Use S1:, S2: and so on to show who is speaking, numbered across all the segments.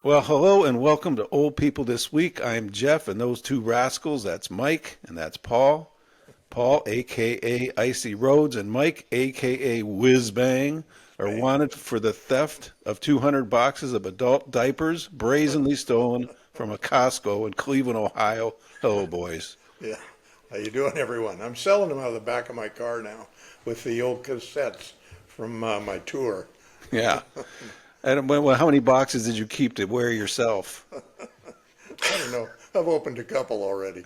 S1: Well, hello and welcome to Old People This Week. I'm Jeff, and those two rascals, that's Mike and that's Paul. Paul, aka Icy Roads, and Mike, aka Whiz Bang, are
S2: Bang.
S1: wanted for the theft of 200 boxes of adult diapers brazenly stolen from a Costco in Cleveland, Ohio. Hello, boys.
S2: Yeah. How you doing, everyone? I'm selling them out of the back of my car now with the old cassettes from my tour.
S1: Yeah. And well, how many boxes did you keep to wear yourself?
S2: I don't know. I've opened a couple already.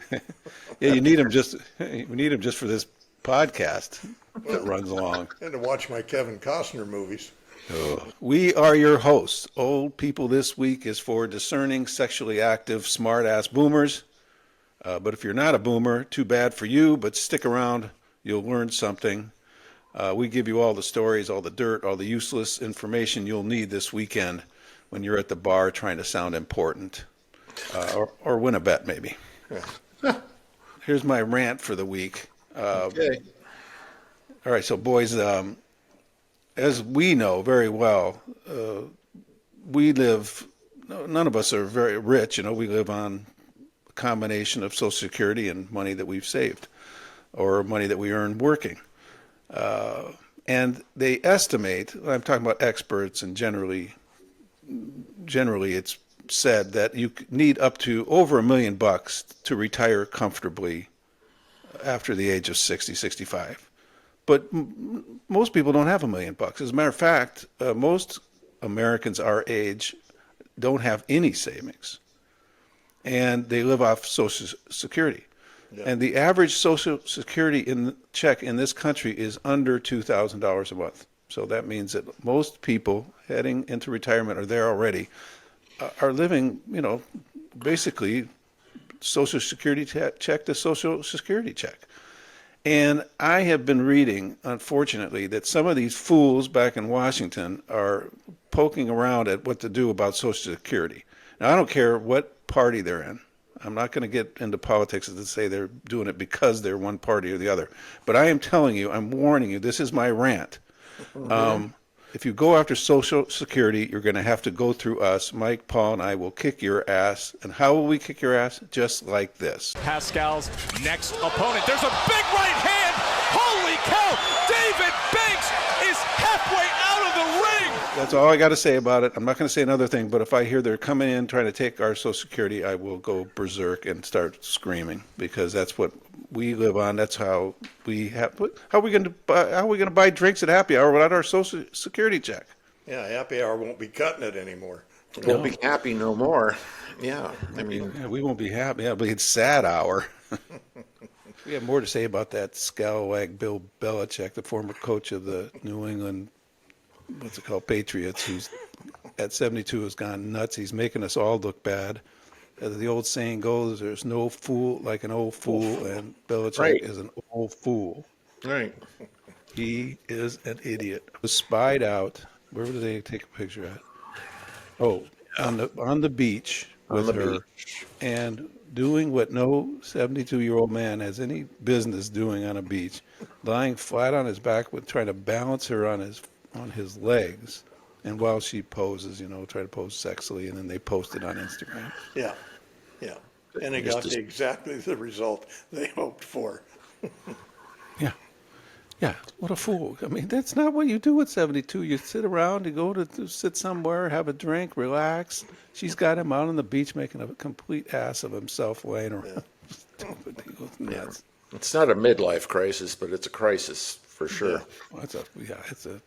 S1: Yeah, you need them just we need them just for this podcast that
S2: Well,
S1: runs along.
S2: and to watch my Kevin Costner movies.
S1: We are your hosts. Old People This Week is for discerning, sexually active, smart-ass boomers. But if you're not a boomer, too bad for you, but stick around. You'll learn something. We give you all the stories, all the dirt, all the useless information you'll need this weekend when you're at the bar trying to sound important or win a bet, maybe.
S2: Yeah.
S1: Here's my rant for the week.
S3: Okay.
S1: All right, so boys, as we know very well, we live, none of us are very rich. We live on a combination of Social Security and money that we've saved or money that we earn working. And they estimate, I'm talking about experts, and generally it's said that you need up to over $1 million to retire comfortably after the age of 60, 65. But most people don't have $1 million. As a matter of fact, most Americans our age don't have any savings, and they live off Social Security.
S2: Yeah.
S1: And the average Social Security check in this country is under $2,000 a month. So that means that most people heading into retirement or there already are living, basically Social Security check to Social Security check. And I have been reading, unfortunately, that some of these fools back in Washington are poking around at what to do about Social Security. Now, I don't care what party they're in. I'm not going to get into politics to say they're doing it because they're one party or the other. But I am telling you, I'm warning you, this is my rant. If you go after Social Security, you're going to have to go through us. Mike, Paul, and I will kick your ass. And how will we kick your ass? Just like this.
S4: Pascal's next opponent. There's a big right hand. Holy cow! David Banks is halfway out of the ring.
S1: That's all I got to say about it. I'm not going to say another thing, but if I hear they're coming in trying to take our Social Security, I will go berserk and start screaming because that's what we live on. That's how we have. How are we going to buy drinks at happy hour without our Social Security check?
S2: Yeah, happy hour won't be cutting it anymore.
S3: Won't be happy no more. Yeah, I mean,
S1: Yeah, we won't be happy. Yeah, but it's sad hour. We have more to say about that scalawag Bill Belichick, the former coach of the New England, what's it called, Patriots, who's at 72 has gone nuts. He's making us all look bad. As the old saying goes, there's no fool like an old fool, and Belichick
S3: Right.
S1: is an old fool.
S3: right.
S1: He is an idiot. Was spied out. Where did they take a picture at? Oh, on the beach
S3: On
S1: with
S3: the
S1: her, and doing what no 72-year-old man has any business doing on a beach, lying flat on his back with trying to balance her on his legs, and while she poses, try to pose sexily, and then they post it on Instagram.
S2: Yeah, yeah. And it
S3: Just
S2: got exactly the result they hoped for.
S1: Yeah. Yeah, what a fool. I mean, that's not what you do at 72. You sit around, you go to sit somewhere, have a drink, relax. She's got him out on the beach making a complete ass of himself laying around. Stupid. He goes nuts.
S3: It's not a midlife crisis, but it's a crisis for sure.
S1: Well,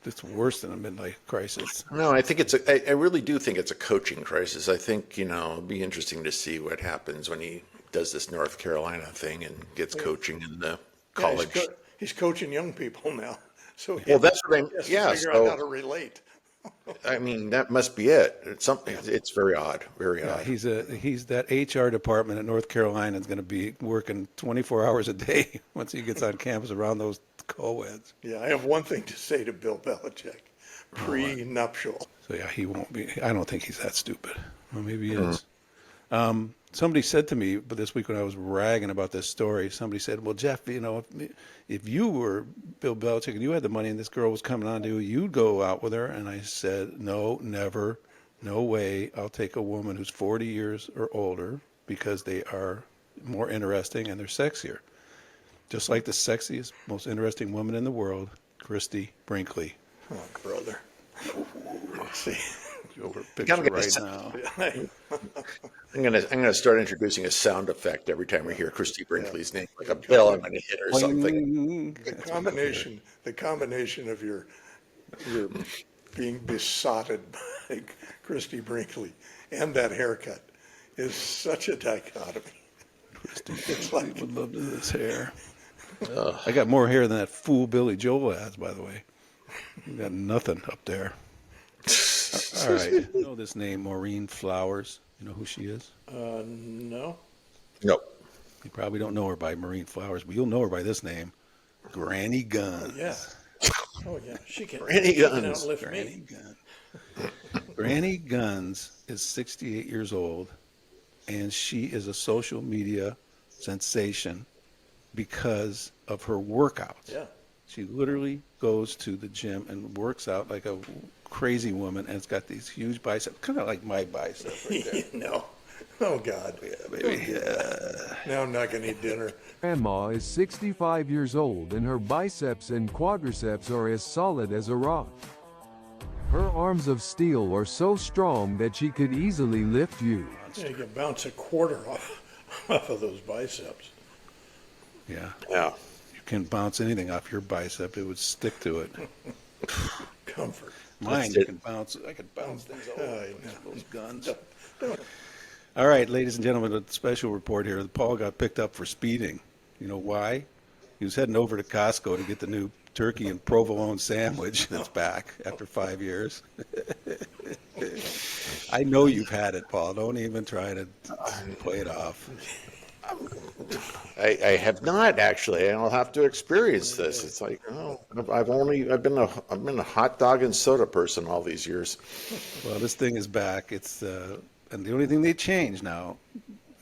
S1: it's worse than a midlife crisis.
S3: No, I think I really do think it's a coaching crisis. I think, it'd be interesting to see what happens when he does this North Carolina thing and gets coaching in the
S2: Yeah,
S3: college.
S2: he's coaching young people now. So
S3: Well, that's what
S2: he has to
S3: yeah,
S2: figure out how to
S3: so,
S2: relate.
S3: I mean, that must be it. It's something, it's very odd, very
S1: Yeah,
S3: odd.
S1: he's that HR department at North Carolina is going to be working 24 hours a day once he gets on campus around those co-eds.
S2: Yeah, I have one thing to say to Bill Belichick. Pre-nuptial.
S1: So yeah, he won't be. I don't think he's that stupid. Well, maybe he is. Somebody said to me, but this week when I was ragging about this story, somebody said, "Well, Jeff, if you were Bill Belichick and you had the money and this girl was coming on to you, you'd go out with her." And I said, "No, never. No way I'll take a woman who's 40 years or older because they are more interesting and they're sexier. Just like the sexiest, most interesting woman in the world, Christy Brinkley.
S2: Oh, brother. See,
S1: Over
S3: I'm
S1: picture
S3: gonna
S1: right
S3: s-
S1: now.
S3: I'm gonna start introducing a sound effect every time we hear Christy Brinkley's name, like a bell I'm gonna hit or something.
S1: Boing.
S2: the combination of your being besotted by Christy Brinkley and that haircut is such a dichotomy. It's
S1: I
S2: like,
S1: would love to do this hair. I got more hair than that fool Billy Joel has, by the way. You got nothing up there. All right. You know this name, Maureen Flowers? You know who she is?
S2: no.
S3: Nope.
S1: You probably don't know her by Maureen Flowers, but you'll know her by this name, Granny Guns.
S2: Yeah. Oh, yeah. She can
S3: Granny Guns.
S2: outlift
S1: Granny
S2: me.
S1: Guns. Granny Guns is 68 years old, and she is a social media sensation because of her workouts.
S2: Yeah.
S1: She literally goes to the gym and works out like a crazy woman, and it's got these huge biceps, kind of like my bicep right there.
S2: No. Oh, God.
S1: Yeah, baby.
S2: Now I'm not going to eat dinner.
S5: Grandma is 65 years old and her biceps and quadriceps are as solid as a rock. Her arms of steel are so strong that she could easily lift you.
S2: Yeah, you can bounce a quarter off of those biceps.
S1: Yeah.
S3: Yeah.
S1: You can bounce anything off your bicep, it would stick to it.
S2: Comfort.
S1: Mine,
S3: That's
S1: you
S3: it.
S1: can bounce. I could bounce things all
S2: I
S1: over
S2: know.
S1: those guns.
S2: Don't.
S1: All right, ladies and gentlemen, a special report here. Paul got picked up for speeding. You know why? He was heading over to Costco to get the new turkey and provolone sandwich that's back after 5 years. I know you've had it, Paul. Don't even try to play it off.
S3: I have not actually. I'll have to experience this. It's like, oh, I've been a hot dog and soda person all these years.
S1: Well, this thing is back. It's and the only thing they changed now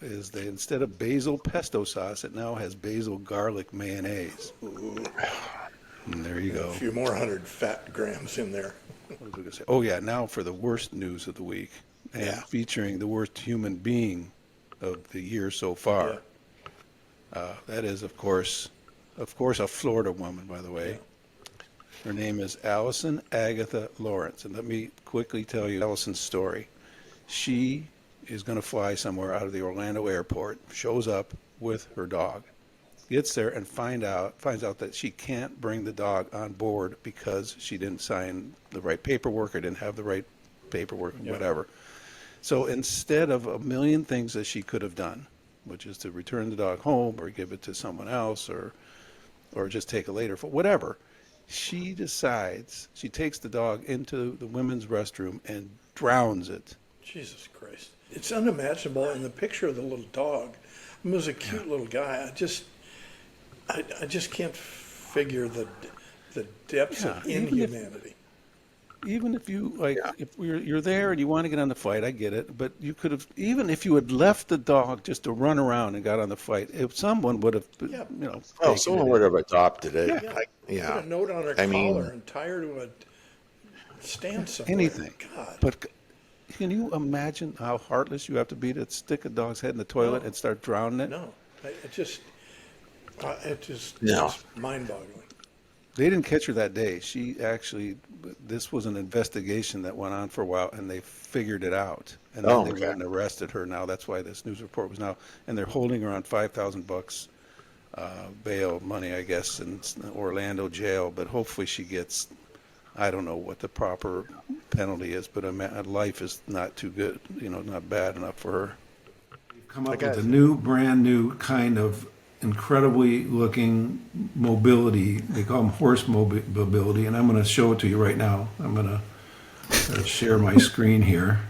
S1: is they instead of basil pesto sauce, it now has basil garlic mayonnaise. And there you go.
S2: A few more 100 fat grams in there.
S1: What was I gonna say? Oh yeah, now for the worst news of the week, and
S3: Yeah.
S1: featuring the worst human being of the year so far. That is, of course, a Florida woman, by the way. Her name is Allison Agatha Lawrence, and let me quickly tell you Allison's story. She is going to fly somewhere out of the Orlando airport, shows up with her dog, gets there and finds out that she can't bring the dog on board because she didn't sign the right paperwork or didn't have the right paperwork, whatever. So instead of a million things that she could have done, which is to return the dog home or give it to someone else or just take it later, for whatever, she decides she takes the dog into the women's restroom and drowns it.
S2: Jesus Christ. It's unimaginable. And the picture of the little dog, it was a cute little guy. I just can't figure the depths of inhumanity.
S1: Even if you if you're there and you want to get on the flight, I get it. But you could have, even if you had left the dog just to run around and got on the flight, if someone would have,
S3: Oh,
S1: taken
S3: someone
S1: it.
S3: would have adopted it.
S2: Put a note on her collar and tie her to a stand somewhere.
S1: Anything.
S2: God.
S1: But can you imagine how heartless you have to be to stick a dog's head in the toilet
S2: No.
S1: and start drowning it?
S2: No. It's
S1: No.
S2: mind-boggling.
S1: They didn't catch her that day. This was an investigation that went on for a while, and they figured it out. And then they went and arrested her. Now that's why this news report was now, and they're holding her on $5,000 bail money, I guess, in Orlando jail. But hopefully she gets, I don't know what the proper penalty is, but life is not too good, not bad enough for her. We've come up with a brand new kind of incredibly looking mobility. They call them horse mobility, and I'm going to show it to you right now. I'm going to share my screen here.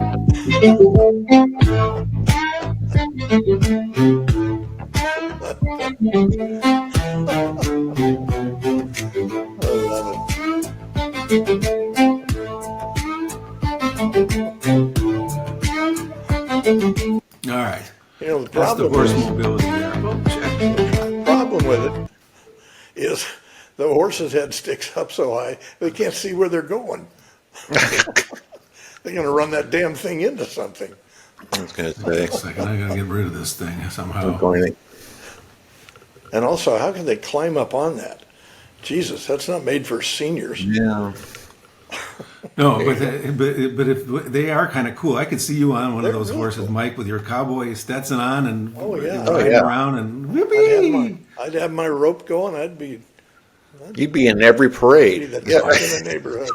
S1: All right.
S2: The
S1: That's the
S2: problem
S1: horse
S2: is,
S1: mobility there.
S2: the problem with it is the horse's head sticks up so high they can't see where they're going. They're going to run that damn thing into something.
S3: I was going to say.
S1: Second, I gotta get rid of this thing somehow.
S2: And also, how can they climb up on that? Jesus, that's not made for seniors.
S3: Yeah.
S1: No, but if they are kind of cool, I could see you on one of
S2: They're
S1: those
S2: really
S1: horses,
S2: cool.
S1: Mike, with your cowboy Stetson on and
S2: Oh, yeah.
S1: riding around and
S2: I'd have,
S1: whoopee.
S2: I'd have my rope going. I'd be
S3: You'd be in every parade.
S2: the
S3: Yeah.
S2: talk in the neighborhood.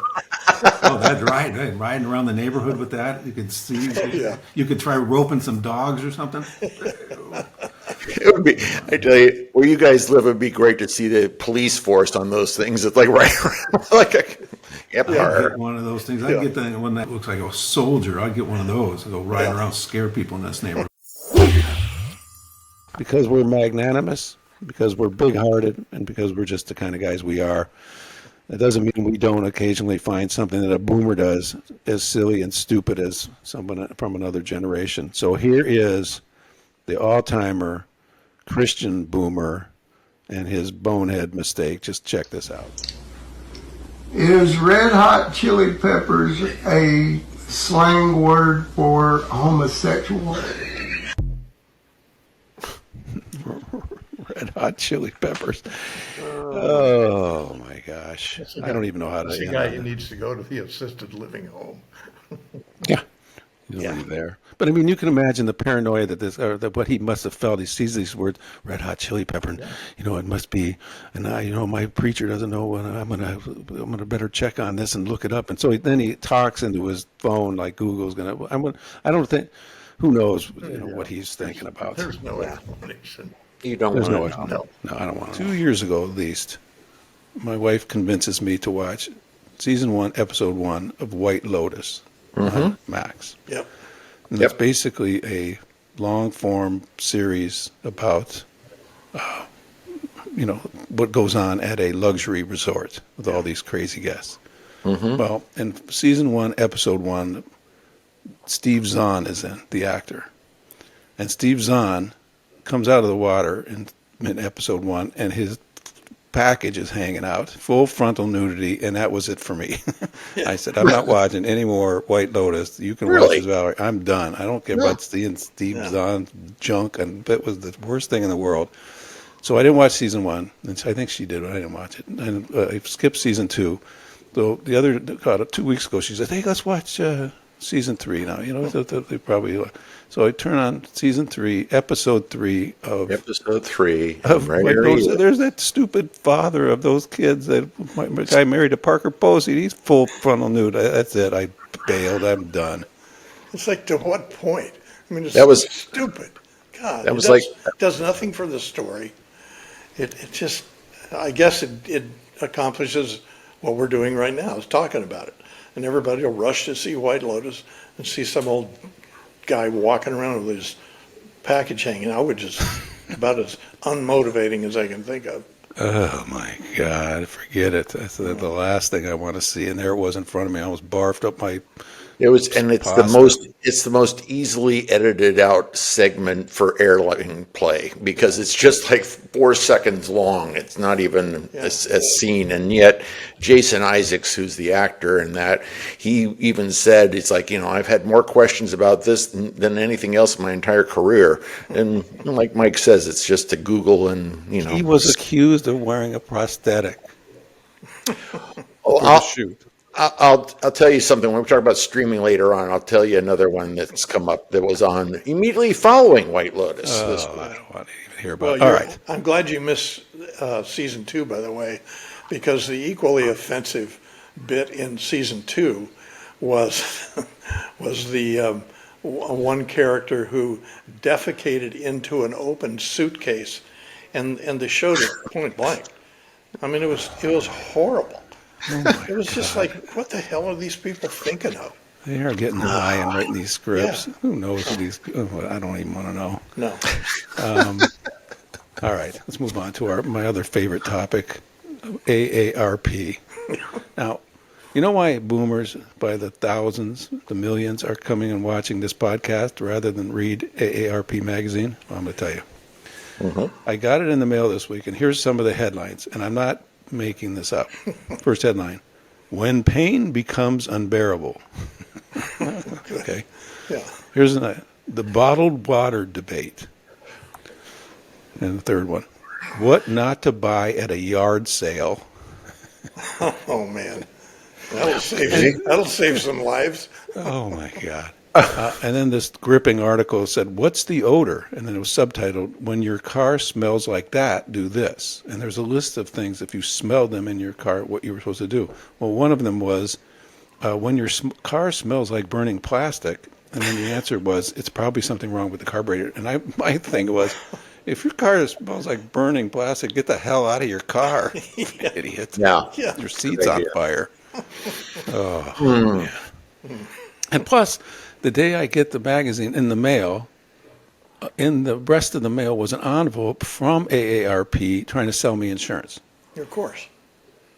S1: Oh, that's right. Riding around the neighborhood with that, you could see.
S2: Yeah.
S1: You could try roping some dogs or something.
S3: It would be, I tell you, where you guys live, it'd be great to see the police force on those things. It's like right around, like a
S1: I'd get one of those things. I'd get the one that looks like a soldier. I'd get one of those. I'd go riding around, scare people in this neighborhood. Because we're magnanimous, because we're big-hearted, and because we're just the kind of guys we are. That doesn't mean we don't occasionally find something that a boomer does as silly and stupid as someone from another generation. So here is the all-timer Christian boomer and his bonehead mistake. Just check this out.
S6: Is red hot chili peppers a slang word for homosexual?
S1: Red hot chili peppers. Oh my gosh. I don't even know how to
S2: That's the
S1: end
S2: guy
S1: on
S2: who
S1: that.
S2: needs to go to the assisted living home.
S1: Yeah. He'll leave there. But I mean, you can imagine the paranoia that what he must have felt. He sees these words, red hot chili pepper, and it must be, and my preacher doesn't know what I'm gonna better check on this and look it up. And so then he talks into his phone like Google's I don't think, who knows, what he's thinking about.
S2: There's no explanation.
S3: You don't
S1: There's no
S3: want
S1: way.
S3: to know.
S1: No, I don't want to. 2 years ago, at least, my wife convinces me to watch season 1, episode 1 of White Lotus on Max.
S2: Yep.
S1: And it's basically a long-form series about, what goes on at a luxury resort with all these crazy guests. Well, in season 1, episode 1, Steve Zahn is in, the actor. And Steve Zahn comes out of the water in episode 1, and his package is hanging out, full frontal nudity, and that was it for me. I said, I'm not watching any more White Lotus. You can watch this, Valerie. I'm done. I don't care about seeing Steve Zahn's junk, and that was the worst thing in the world. So I didn't watch season 1, and I think she did, but I didn't watch it. And I skipped season 2. So the other, 2 weeks ago, she said, hey, let's watch season 3 now. They probably. So I turn on season 3, episode 3 of
S3: Episode 3.
S1: of
S3: Right
S1: White
S3: here.
S1: Lotus. There's that stupid father of those kids that my guy married to Parker Posey. He's full frontal nude. That's it. I bailed. I'm done.
S2: It's like, to what point? I mean, it's
S3: That was-
S2: stupid. God,
S3: that
S2: it
S3: was
S2: does,
S3: like-
S2: does nothing for the story. It just, I guess it accomplishes what we're doing right now, is talking about it. And everybody will rush to see White Lotus and see some old guy walking around with his package hanging out, which is about as unmotivating as I can think of.
S1: Oh my God! Forget it. That's the last thing I want to see. And there it was in front of me. I almost barfed up my.
S3: It was, and it's the most easily edited out segment for airline play because it's just like 4 seconds long. It's not even a scene, and yet Jason Isaacs, who's the actor, and that he even said, it's like, I've had more questions about this than anything else in my entire career. And like Mike says, it's just to Google and
S1: He was accused of wearing a prosthetic.
S3: shoot. I'll tell you something. When we talk about streaming later on, I'll tell you another one that's come up that was on immediately following White Lotus. This
S1: I
S3: week.
S1: don't want to even hear about.
S2: Well,
S1: All right.
S2: I'm glad you missed season 2, by the way, because the equally offensive bit in season 2 was the one character who defecated into an open suitcase, and they showed it point blank. I mean, it was horrible. It was just like, what the hell are these people thinking of?
S1: They are getting high and writing these scripts.
S2: Yeah.
S1: Who knows who these? I don't even want to know.
S2: No.
S1: All right, let's move on to my other favorite topic, AARP. Now, you know why boomers by the thousands, the millions, are coming and watching this podcast rather than read AARP magazine? Well, I'm going to tell you. I got it in the mail this week, and here's some of the headlines, and I'm not making this up. First headline: When pain becomes unbearable. Okay.
S2: Yeah.
S1: Here's the bottled water debate. And the third one. What not to buy at a yard sale.
S2: Oh man, that'll save some lives.
S1: Oh my God. And then this gripping article said, "What's the odor?" And then it was subtitled, "When your car smells like that, do this." And there's a list of things, if you smell them in your car, what you were supposed to do. Well, one of them was, when your car smells like burning plastic. And then the answer was, it's probably something wrong with the carburetor. And my thing was, if your car smells like burning plastic, get the hell out of your car, idiot.
S3: Yeah.
S2: Yeah.
S1: Your seat's
S3: Good
S1: on
S3: idea.
S1: fire. Oh, man. And plus, the day I get the magazine in the mail, in the rest of the mail was an envelope from AARP trying to sell me insurance.
S2: Of course.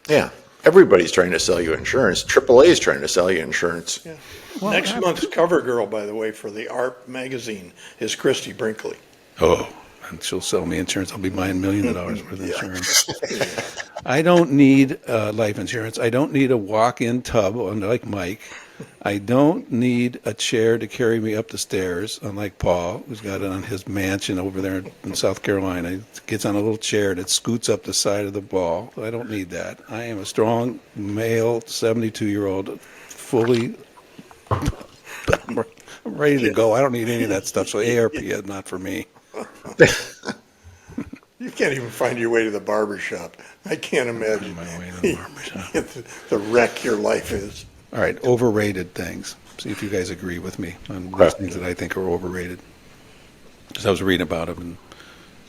S3: Yeah. Everybody's trying to sell you insurance. AAA is trying to sell you insurance.
S2: Yeah. Next month's cover girl, by the way, for the ARP magazine is Christy Brinkley.
S1: Oh, and she'll sell me insurance. I'll be buying millions of dollars worth of insurance. I don't need life insurance. I don't need a walk-in tub, unlike Mike. I don't need a chair to carry me up the stairs, unlike Paul, who's got it on his mansion over there in South Carolina. He gets on a little chair that scoots up the side of the wall. I don't need that. I am a strong male, 72-year-old, fully I'm ready to go. I don't need any of that stuff. So ARP is not for me.
S2: You can't even find your way to the barber shop. I can't imagine
S1: My way to the barbershop.
S2: the wreck your life is.
S1: All right, overrated things. See if you guys agree with me on those things that I think are overrated. Because I was reading about them, and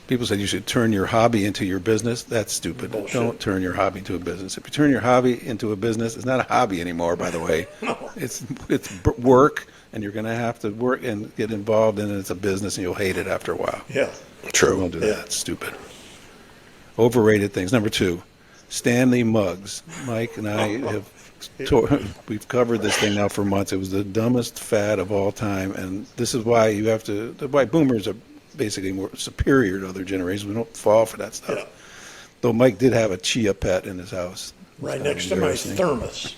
S1: people said you should turn your hobby into your business. That's stupid.
S2: Bullshit.
S1: Don't turn your hobby into a business. If you turn your hobby into a business, it's not a hobby anymore, by the way.
S2: No.
S1: It's work, and you're going to have to work and get involved in it. It's a business, and you'll hate it after a while.
S2: Yeah.
S1: So don't do that.
S2: Yeah.
S1: It's stupid. Overrated things. Number 2, Stanley mugs. Mike and I have we've covered this thing now for months. It was the dumbest fad of all time, and this is why why boomers are basically more superior to other generations. We don't fall for that stuff.
S2: Yeah.
S1: Though Mike did have a chia pet in his house.
S2: Right
S1: It's
S2: next to my
S1: embarrassing.
S2: thermos.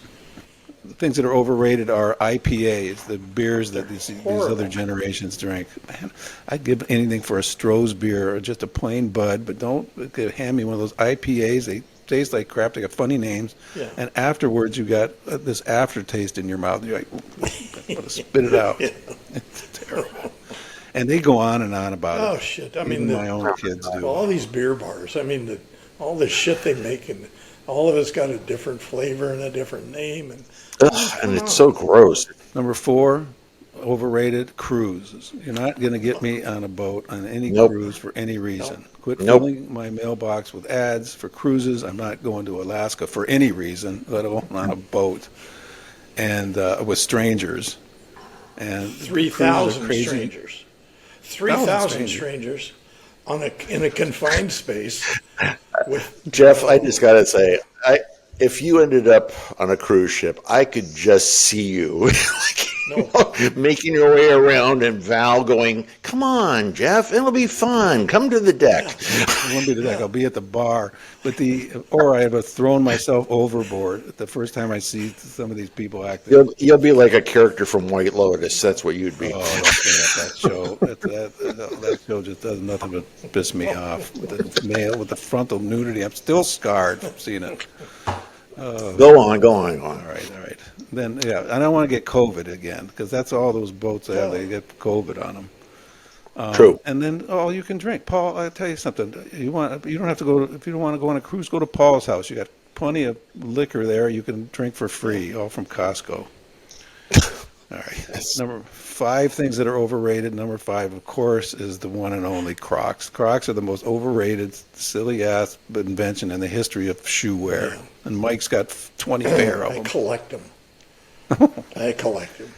S1: The things that are overrated are IPAs, the beers that these
S2: Horrible.
S1: other generations drink. Man, I'd give anything for a Stroh's beer or just a plain Bud, but don't hand me one of those IPAs. They taste like crap. They got funny names.
S2: Yeah.
S1: And afterwards, you got this aftertaste in your mouth. You're like, want to spit it out.
S2: Yeah.
S1: It's terrible. And they go on and on about it.
S2: Oh, shit. I mean,
S1: Even my own kids do.
S2: all these beer bars, I mean, all the shit they make, and all of it's got a different flavor and a different name. And
S3: Ugh, and it's so gross.
S1: Number 4, overrated, cruises. You're not going to get me on a boat on any
S3: Nope.
S1: cruise for any reason. Quit
S3: Nope.
S1: filling my mailbox with ads for cruises. I'm not going to Alaska for any reason, let alone on a boat and with strangers. And
S2: 3,000
S1: crazy.
S2: strangers. 3,000 strangers in a confined space.
S3: Jeff, I just got to say, if you ended up on a cruise ship, I could just see you making your way around and Val going, "Come on, Jeff, it'll be fun. Come to the deck."
S1: I won't be the deck. I'll be at the bar. Or I have thrown myself overboard the first time I see some of these people acting.
S3: You'll be like a character from White Lotus. That's what you'd be.
S1: Oh, don't say that show. That show just does nothing but piss me off. With the frontal nudity, I'm still scarred from seeing it.
S3: Go on.
S1: All right. Then, I don't want to get COVID again, because that's all those boats have. They get COVID on them.
S3: True.
S1: And then all you can drink. Paul, I'll tell you something. You don't have to go. If you don't want to go on a cruise, go to Paul's house. You got plenty of liquor there. You can drink for free, all from Costco. All right. Number 5 things that are overrated. Number 5, of course, is the one and only Crocs. Crocs are the most overrated, silly-ass invention in the history of shoe wear.
S2: Yeah.
S1: And Mike's got 20 pair of
S2: I
S1: them.
S2: collect them. I collect them.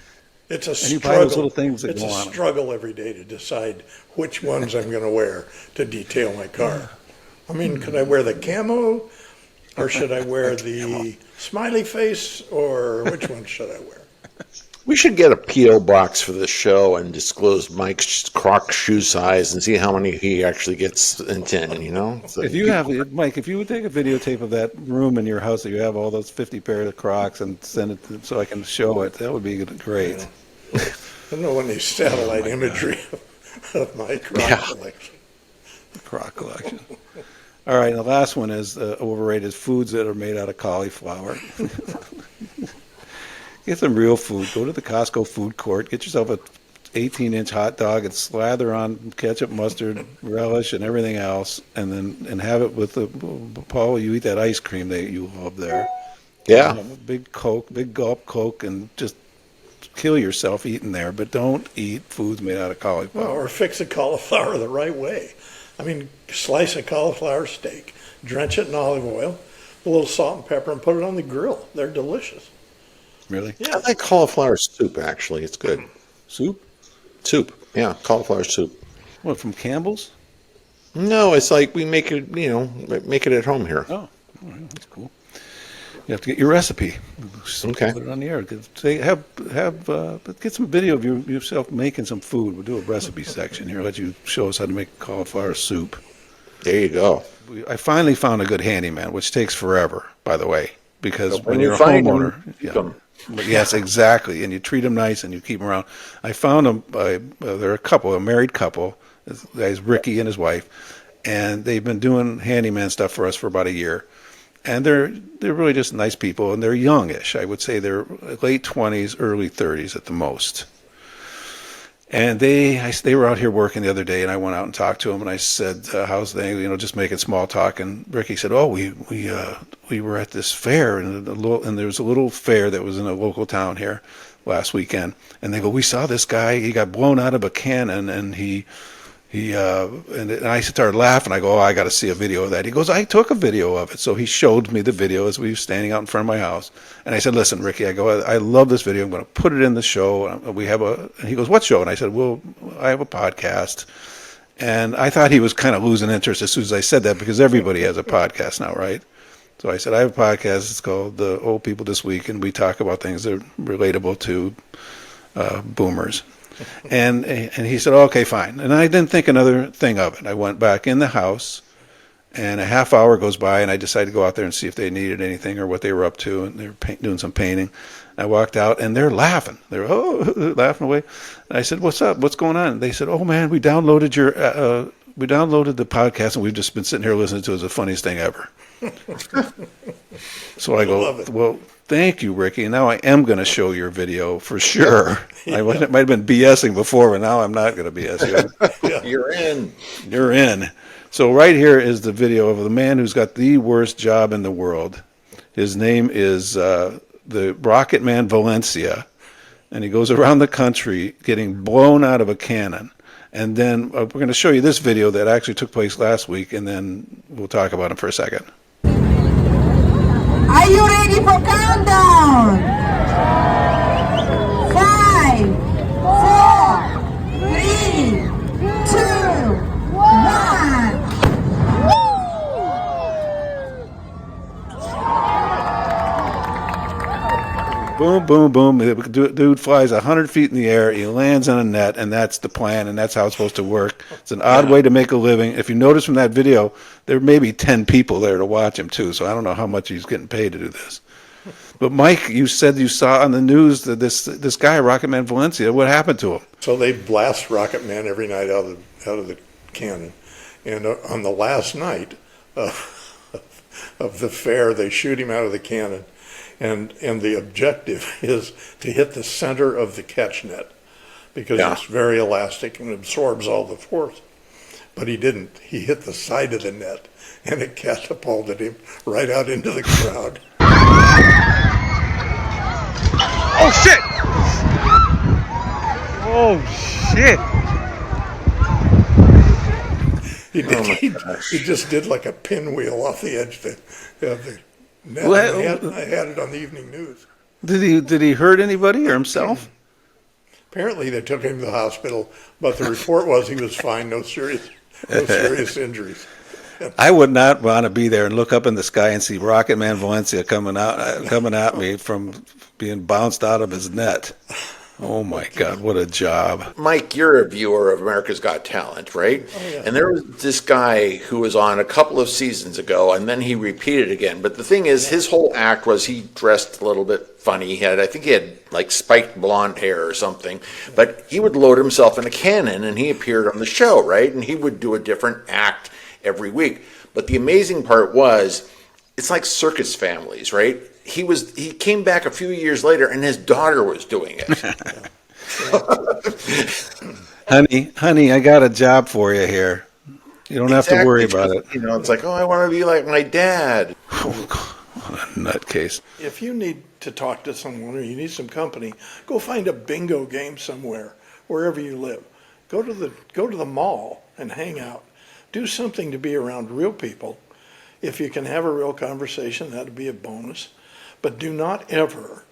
S2: It's a
S1: And you
S2: struggle.
S1: buy those little things that
S2: it's
S1: go
S2: a
S1: on 'em.
S2: struggle every day to decide which ones I'm going to wear to detail my car. I mean, could I wear the camo, or should I wear the smiley face, or which one should I wear?
S3: We should get a P.O. box for the show and disclose Mike's Croc shoe size and see how many he actually gets in 10, you know? So
S1: If you have, Mike, if you would take a videotape of that room in your house that you have all those 50 pairs of Crocs and send it so I can show it, that would be great.
S2: I don't know any satellite imagery of my Croc collection.
S1: Croc collection. All right, and the last one is overrated foods that are made out of cauliflower. Get some real food. Go to the Costco food court. Get yourself a 18-inch hot dog and slather on ketchup, mustard, relish, and everything else, and have it with the Paul. You eat that ice cream that you love there.
S3: Yeah.
S1: A big Coke, big gulp Coke, and just kill yourself eating there. But don't eat foods made out of cauliflower.
S2: Well, or fix a cauliflower the right way. I mean, slice a cauliflower steak, drench it in olive oil, a little salt and pepper, and put it on the grill. They're delicious.
S1: Really?
S2: Yeah.
S3: I like cauliflower soup, actually. It's good.
S1: Soup?
S3: Soup. Yeah, cauliflower soup.
S1: What, from Campbell's?
S3: No, it's like we make it, make it at home here.
S1: Oh, all right, that's cool. You have to get your recipe. Just
S3: Okay.
S1: Put it on the air. Get some video of yourself making some food. We'll do a recipe section here. Let you show us how to make cauliflower soup.
S3: There you go.
S1: I finally found a good handyman, which takes forever, by the way, because
S3: But
S1: when
S3: when you
S1: you're a
S3: find
S1: homeowner,
S3: them,
S1: yeah.
S3: them.
S1: Yes, exactly, and you treat them nice and you keep them around. I found them. They're a couple, a married couple. This guy's Ricky and his wife, and they've been doing handyman stuff for us for about a year. And they're really just nice people, and they're youngish. I would say they're late 20s, early 30s at the most. And they were out here working the other day, and I went out and talked to them, and I said, "How's they? Just making small talk." And Ricky said, "Oh, we were at this fair, and there was a little fair that was in a local town here last weekend." And they go, "We saw this guy. He got blown out of a cannon, and and I started laughing. I go, "Oh, I got to see a video of that." He goes, "I took a video of it." So he showed me the video as we were standing out in front of my house. And I said, "Listen, Ricky," I go, "I love this video. I'm going to put it in the show. And he goes, "What show?" And I said, "Well, I have a podcast." And I thought he was kind of losing interest as soon as I said that, because everybody has a podcast now, right? So I said, "I have a podcast. It's called The Old People This Week, and we talk about things that are relatable to boomers." And he said, "Okay, fine." And I didn't think another thing of it. I went back in the house, and a half hour goes by, and I decided to go out there and see if they needed anything or what they were up to, and they were doing some painting. I walked out, and they're laughing. They're laughing away. And I said, "What's up? What's going on?" And they said, "Oh man, we downloaded the podcast, and we've just been sitting here listening to it. It's the funniest thing ever." So I go, "Well, thank you, Ricky. And now I am going to show your video for sure." I might have been BSing before, but now I'm not going to BS you.
S3: You're in.
S1: You're in. So right here is the video of the man who's got the worst job in the world. His name is the Rocket Man Valencia, and he goes around the country getting blown out of a cannon. And then we're going to show you this video that actually took place last week, and then we'll talk about him for a second.
S7: Are you ready for countdown? 5, 4, 3, 2, 1.
S1: Boom, boom, boom. The dude flies 100 feet in the air. He lands on a net, and that's the plan, and that's how it's supposed to work. It's an odd way to make a living. If you notice from that video, there may be 10 people there to watch him, too, so I don't know how much he's getting paid to do this. But, Mike, you said you saw on the news that this guy, Rocket Man Valencia, what happened to him?
S2: So they blast Rocket Man every night out of the cannon. And on the last night of the fair, they shoot him out of the cannon. And the objective is to hit the center of the catch net, because it's very elastic and absorbs all the force. But he didn't. He hit the side of the net, and it catapulted him right out into the crowd.
S4: Oh shit! Oh shit!
S2: He just did like a pinwheel off the edge of the net. I had it on the evening news.
S1: Did he hurt anybody or himself?
S2: Apparently, they took him to the hospital, but the report was he was fine, no serious injuries.
S1: I would not want to be there and look up in the sky and see Rocket Man Valencia coming at me from being bounced out of his net. Oh my God, what a job.
S3: Mike, you're a viewer of America's Got Talent, right? And there was this guy who was on a couple of seasons ago, and then he repeated again. But the thing is, his whole act was he dressed a little bit funny. I think he had like spiked blonde hair or something. But he would load himself in a cannon, and he appeared on the show, right? And he would do a different act every week. But the amazing part was, it's like circus families, right? He came back a few years later, and his daughter was doing it.
S1: Honey, I got a job for you here. You don't have to worry about it.
S3: You know, it's like, oh, I want to be like my dad.
S1: What a nutcase.
S2: If you need to talk to someone or you need some company, go find a bingo game somewhere, wherever you live. Go to the mall and hang out. Do something to be around real people. If you can have a real conversation, that'd be a bonus. But do not ever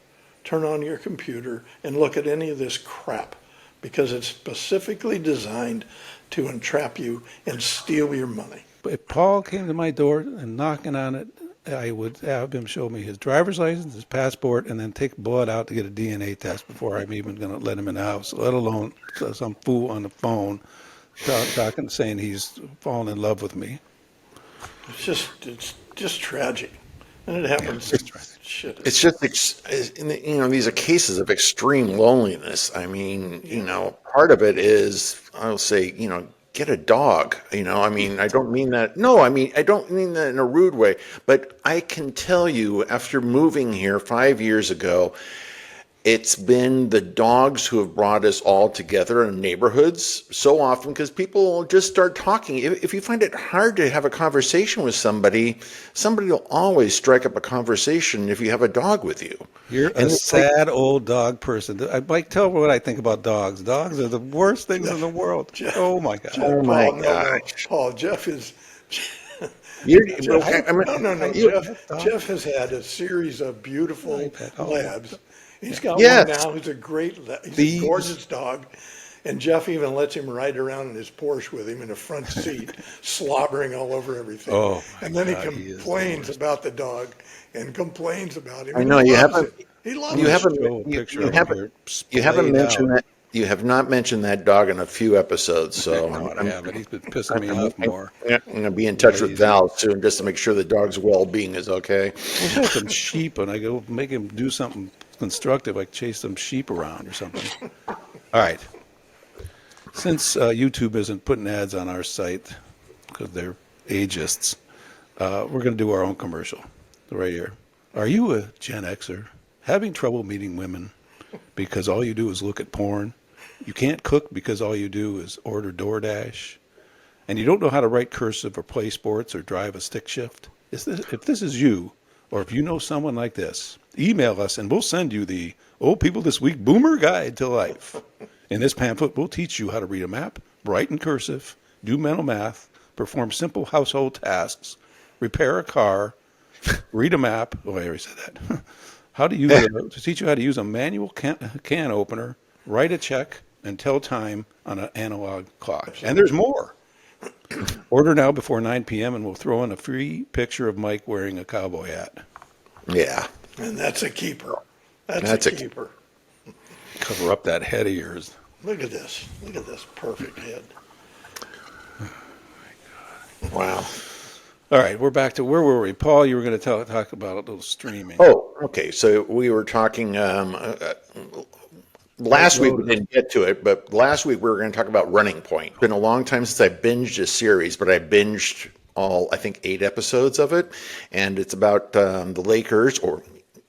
S2: turn on your computer and look at any of this crap, because it's specifically designed to entrap you and steal your money.
S1: If Paul came to my door and knocking on it, I would have him show me his driver's license, his passport, and then take blood out to get a DNA test before I'm even going to let him in the house, let alone some fool on the phone talking, saying he's fallen in love with me.
S2: It's just tragic. And it happens. Shit.
S3: It's just, these are cases of extreme loneliness. I mean, part of it is, I'll say, get a dog. I don't mean that. No, I don't mean that in a rude way. But I can tell you, after moving here 5 years ago, it's been the dogs who have brought us all together in neighborhoods so often, because people just start talking. If you find it hard to have a conversation with somebody will always strike up a conversation if you have a dog with you.
S1: You're a sad old dog person. Mike, tell me what I think about dogs. Dogs are the worst things in the world. Oh my God.
S3: Oh my gosh.
S2: Paul, Jeff is...
S3: No.
S2: Jeff has had a series of beautiful labs. He's got
S3: Yes.
S2: one now who's he's a gorgeous dog. And Jeff even lets him ride around in his Porsche with him in the front seat, slobbering all over everything.
S1: Oh, my
S2: and then
S1: God,
S2: he complains about the dog and complains about him.
S3: I know you haven't.
S2: He loves
S3: You
S2: it.
S3: haven't.
S1: Show a picture
S3: You
S1: of
S3: haven't.
S1: your
S3: You haven't
S1: splayed
S3: mentioned
S1: out.
S3: that. You have not mentioned that dog in a few episodes. So
S1: No, I haven't. He's been pissing me off more.
S3: I'm going to be in touch with Val soon just to make sure the dog's well-being is okay.
S1: I had some sheep, and I go make him do something constructive, like chase some sheep around or something. All right. Since YouTube isn't putting ads on our site because they're ageists, we're going to do our own commercial right here. Are you a Gen Xer having trouble meeting women because all you do is look at porn? You can't cook because all you do is order DoorDash? And you don't know how to write cursive or play sports or drive a stick shift? If this is you, or if you know someone like this, email us and we'll send you the Old People This Week Boomer Guide to Life. In this pamphlet, we'll teach you how to read a map, write in cursive, do mental math, perform simple household tasks, repair a car, read a map. Oh, I already said that. To teach you how to use a manual can opener, write a check, and tell time on an analog clock. And there's more. Order now before 9 p.m. and we'll throw in a free picture of Mike wearing a cowboy hat.
S3: Yeah.
S2: And that's a keeper. That's a keeper.
S1: Cover up that head of yours.
S2: Look at this. Look at this perfect head.
S3: Wow.
S1: All right, we're back to where were we? Paul, you were going to talk about a little streaming.
S3: Oh, okay. So we were talking last week. We didn't get to it, but last week we were going to talk about Running Point. It's been a long time since I binged a series, but I binged all, I think, 8 episodes of it, and it's about the Lakers, or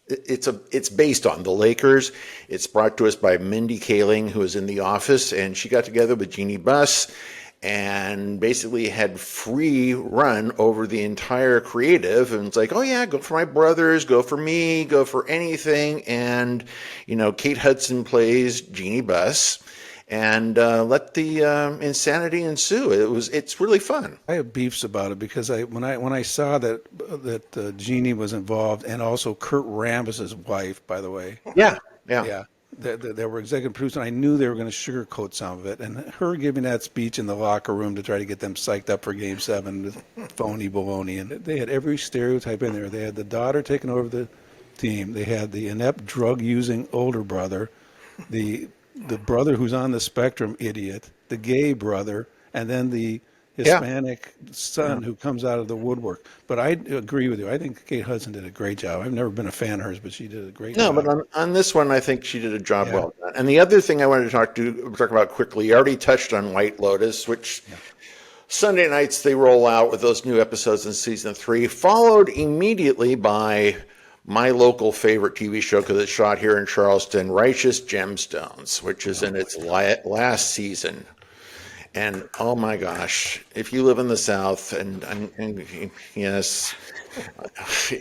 S3: it's based on the Lakers. It's brought to us by Mindy Kaling, who is in The Office, and she got together with Jeannie Buss and basically had free run over the entire creative. And it's like, oh yeah, go for my brothers, go for me, go for anything. And, Kate Hudson plays Jeannie Buss, and let the insanity ensue. It's really fun.
S1: I have beefs about it because when I saw that Jeannie was involved, and also Kurt Rambis's wife, by the way.
S3: Yeah.
S1: They were executive producers, and I knew they were going to sugarcoat some of it. And her giving that speech in the locker room to try to get them psyched up for Game 7 with phony baloney. And they had every stereotype in there. They had the daughter taking over the team. They had the inept drug-using older brother the brother who's on the spectrum idiot, the gay brother, and then the Hispanic son who comes out of the woodwork. But I agree with you. I think Kate Hudson did a great job. I've never been a fan of hers, but she did a great
S3: No,
S1: job.
S3: but on this one, I think she did a job
S1: Yeah.
S3: well done. And the other thing I wanted to talk about quickly, you already touched on White Lotus, which Sunday nights they roll out with those new episodes in season 3, followed immediately by my local favorite TV show because it's shot here in Charleston, Righteous Gemstones, which is in its last season. And oh my gosh, if you live in the South, and yes,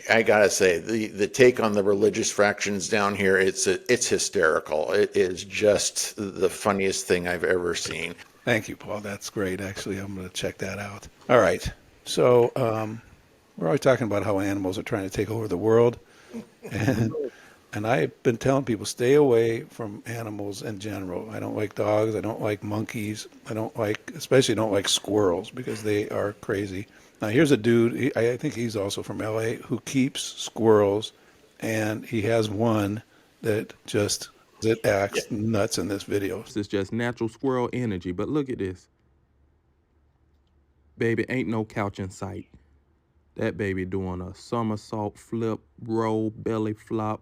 S3: I gotta say the take on the religious fractions down here, it's hysterical. It is just the funniest thing I've ever seen.
S1: Thank you, Paul. That's great. Actually, I'm going to check that out. All right. So we're always talking about how animals are trying to take over the world. And I've been telling people, stay away from animals in general. I don't like dogs. I don't like monkeys. Especially don't like squirrels because they are crazy. Now, here's a dude, I think he's also from LA, who keeps squirrels. And he has one that just acts nuts in this video.
S8: It's just natural squirrel energy. But look at this. Baby, ain't no couch in sight. That baby doing a somersault, flip, roll, belly flop,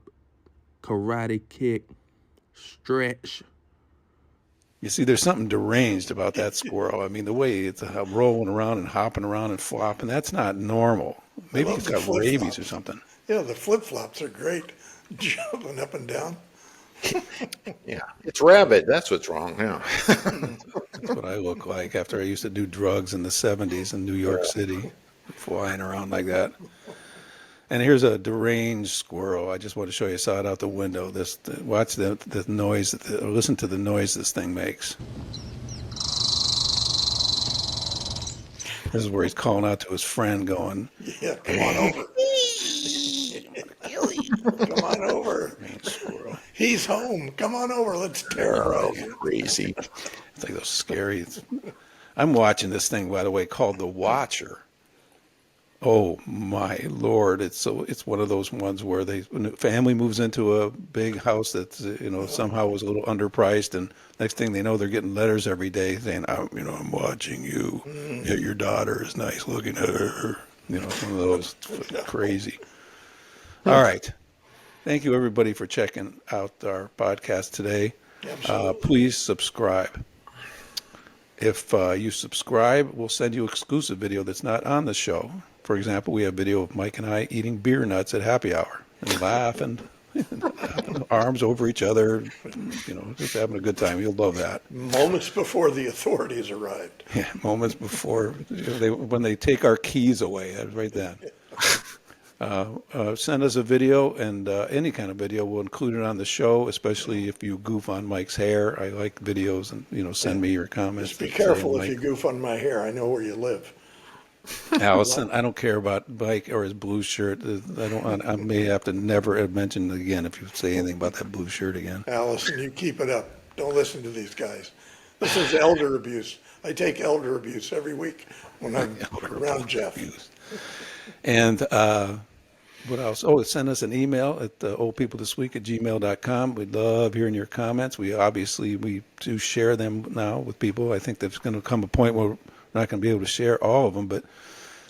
S8: karate kick, stretch.
S1: You see, there's something deranged about that squirrel. I mean, the way it's rolling around and hopping around and flopping, that's not normal. Maybe it's got rabies or something.
S2: Yeah, the flip-flops are great. Jumping up and down.
S3: Yeah, it's rabid. That's what's wrong. Yeah.
S1: That's what I look like after I used to do drugs in the 70s in New York City, flying around like that. And here's a deranged squirrel. I just want to show you. I saw it out the window. Watch the noise. Listen to the noise this thing makes. This is where he's calling out to his friend, going,
S2: Yeah, come on over. Come on over.
S1: squirrel.
S2: He's home. Come on over. Let's terrorize him.
S3: Crazy.
S1: It's like those scary. I'm watching this thing, by the way, called The Watcher. Oh my Lord! It's one of those ones where when a family moves into a big house that's somehow was a little underpriced, and next thing they know, they're getting letters every day saying, I'm watching you. Yeah, your daughter is nice looking. One of those crazy. All right. Thank you, everybody, for checking out our podcast today. Please subscribe. If you subscribe, we'll send you exclusive video that's not on the show. For example, we have video of Mike and I eating beer nuts at happy hour and laughing, arms over each other, just having a good time. You'll love that.
S2: Moments before the authorities arrived.
S1: Yeah, moments before when they take our keys away, right then. Send us a video, and any kind of video, we'll include it on the show, especially if you goof on Mike's hair. I like videos, and send me your comments.
S2: Just be careful if you goof on my hair. I know where you live.
S1: Allison, I don't care about Mike or his blue shirt. I may have to never mention it again if you say anything about that blue shirt again.
S2: Allison, you keep it up. Don't listen to these guys. This is elder abuse. I take elder abuse every week when I'm around Jeff.
S1: And what else? Oh, send us an email at oldpeoplethisweek@gmail.com. We'd love hearing your comments. We do share them now with people. I think there's going to come a point where we're not going to be able to share all of them, but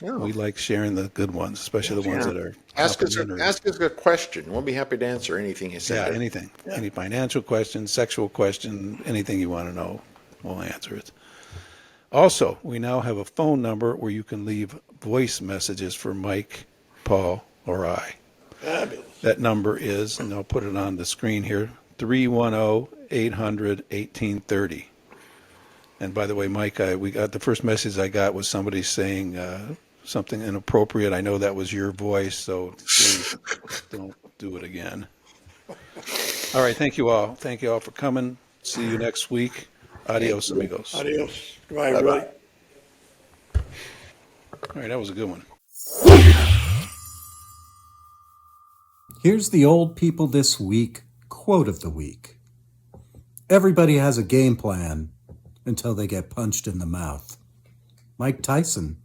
S1: we like sharing the good ones, especially the ones that are
S3: Ask us a question. We'll be happy to answer anything you say.
S1: Yeah, anything. Yeah. Any financial question, sexual question, anything you want to know, we'll answer it. Also, we now have a phone number where you can leave voice messages for Mike, Paul, or I.
S2: Fabulous.
S1: That number is, and I'll put it on the screen here, 310-800-1830. And by the way, Mike, the first message I got was somebody saying something inappropriate. I know that was your voice, so please don't do it again. All right, thank you all. Thank you all for coming. See you next week. Adios, amigos.
S2: Adios. Goodbye, everybody.
S1: All right, that was a good one.
S9: Here's the Old People This Week quote of the week. Everybody has a game plan until they get punched in the mouth. Mike Tyson.